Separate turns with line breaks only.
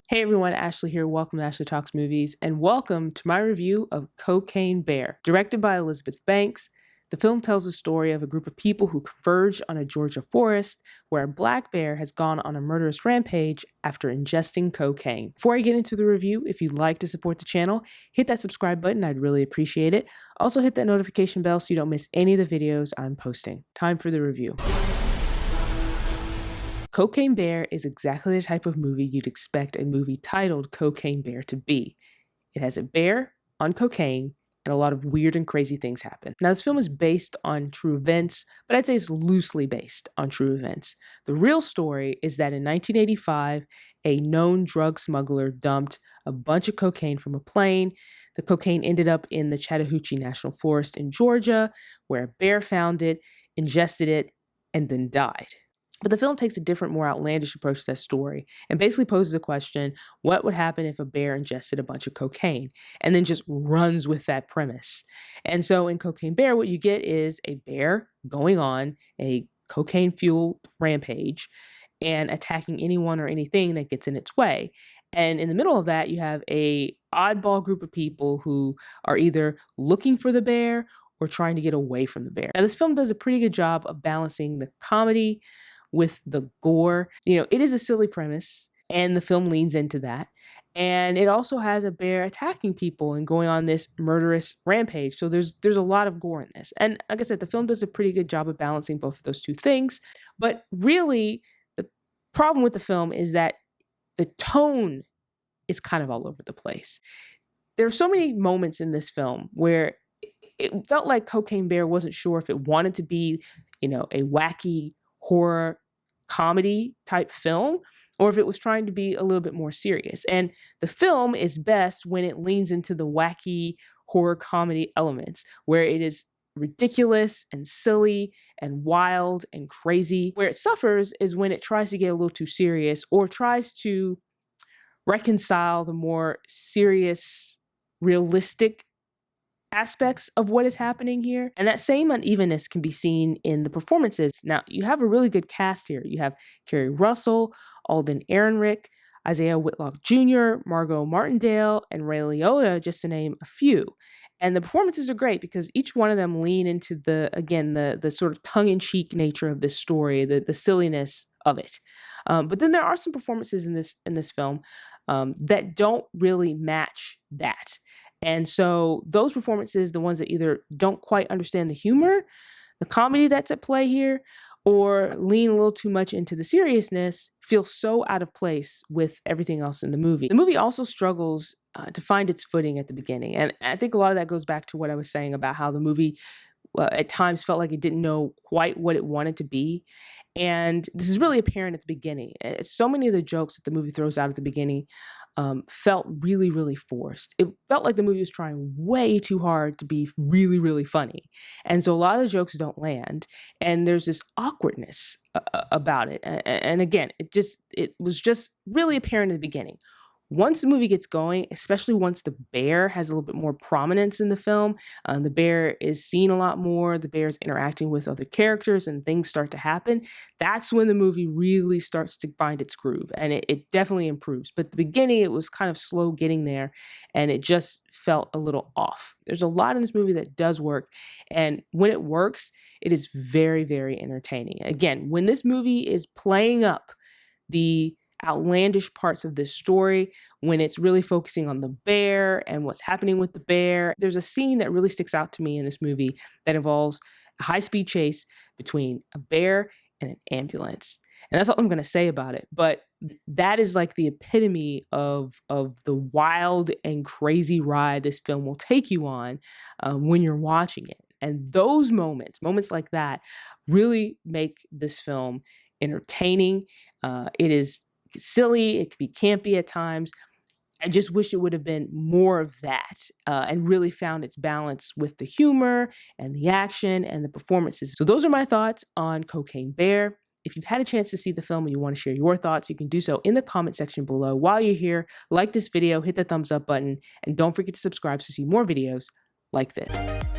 Hey everyone, Ashley here. Welcome to Ashley Talks Movies, and welcome to my review of Cocaine Bear. Directed by Elizabeth Banks, the film tells the story of a group of people who converge on a Georgia forest where a black bear has gone on a murderous rampage after ingesting cocaine. Before I get into the review, if you'd like to support the channel, hit that subscribe button. I'd really appreciate it. Also hit that notification bell so you don't miss any of the videos I'm posting. Time for the review. Cocaine Bear is exactly the type of movie you'd expect a movie titled Cocaine Bear to be. It has a bear on cocaine, and a lot of weird and crazy things happen. Now, this film is based on true events, but I'd say it's loosely based on true events. The real story is that in 1985, a known drug smuggler dumped a bunch of cocaine from a plane. The cocaine ended up in the Chattahoochee National Forest in Georgia, where a bear found it, ingested it, and then died. But the film takes a different, more outlandish approach to that story and basically poses the question, what would happen if a bear ingested a bunch of cocaine? And then just runs with that premise. And so in Cocaine Bear, what you get is a bear going on a cocaine-fueled rampage and attacking anyone or anything that gets in its way. And in the middle of that, you have a oddball group of people who are either looking for the bear or trying to get away from the bear. Now, this film does a pretty good job of balancing the comedy with the gore. It is a silly premise, and the film leans into that. And it also has a bear attacking people and going on this murderous rampage. So there's a lot of gore in this. And like I said, the film does a pretty good job of balancing both of those two things. But really, the problem with the film is that the tone is kind of all over the place. There are so many moments in this film where it felt like Cocaine Bear wasn't sure if it wanted to be, a wacky horror comedy type film, or if it was trying to be a little bit more serious. And the film is best when it leans into the wacky horror comedy elements, where it is ridiculous and silly and wild and crazy. Where it suffers is when it tries to get a little too serious or tries to reconcile the more serious, realistic aspects of what is happening here. And that same unevenness can be seen in the performances. Now, you have a really good cast here. You have Keri, Alden, Ehrenreich, Isiah Whitlock Jr., Margo, Martindale, and Liotta, just to name a few. And the performances are great because each one of them lean into the sort of tongue-in-cheek nature of this story, the silliness of it. But then there are some performances in this film that don't really match that. And so those performances, the ones that either don't quite understand the humor, the comedy that's at play here, or lean a little too much into the seriousness, feel so out of place with everything else in the movie. The movie also struggles to find its footing at the beginning. And I think a lot of that goes back to what I was saying about how the movie at times felt like it didn't know quite what it wanted to be. And this is really apparent at the beginning. So many of the jokes that the movie throws out at the beginning felt really, really forced. It felt like the movie was trying way too hard to be really, really funny. And so a lot of the jokes don't land. And there's this awkwardness about it. And again, it was just really apparent at the beginning. Once the movie gets going, especially once the bear has a little bit more prominence in the film, the bear is seen a lot more, the bear is interacting with other characters and things start to happen, that's when the movie really starts to find its groove, and it definitely improves. But at the beginning, it was kind of slow getting there, and it just felt a little off. There's a lot in this movie that does work, and when it works, it is very, very entertaining. Again, when this movie is playing up the outlandish parts of this story, when it's really focusing on the bear and what's happening with the bear. There's a scene that really sticks out to me in this movie that involves a high-speed chase between a bear and an ambulance. And that's all I'm going to say about it. But that is like the epitome of the wild and crazy ride this film will take you on when you're watching it. And those moments like that, really make this film entertaining. It is silly, it could be campy at times. I just wish it would have been more of that and really found its balance with the humor and the action and the performances. So those are my thoughts on Cocaine Bear. If you've had a chance to see the film and you want to share your thoughts, you can do so in the comment section below. While you're here, like this video, hit the thumbs up button, and don't forget to subscribe to see more videos like this.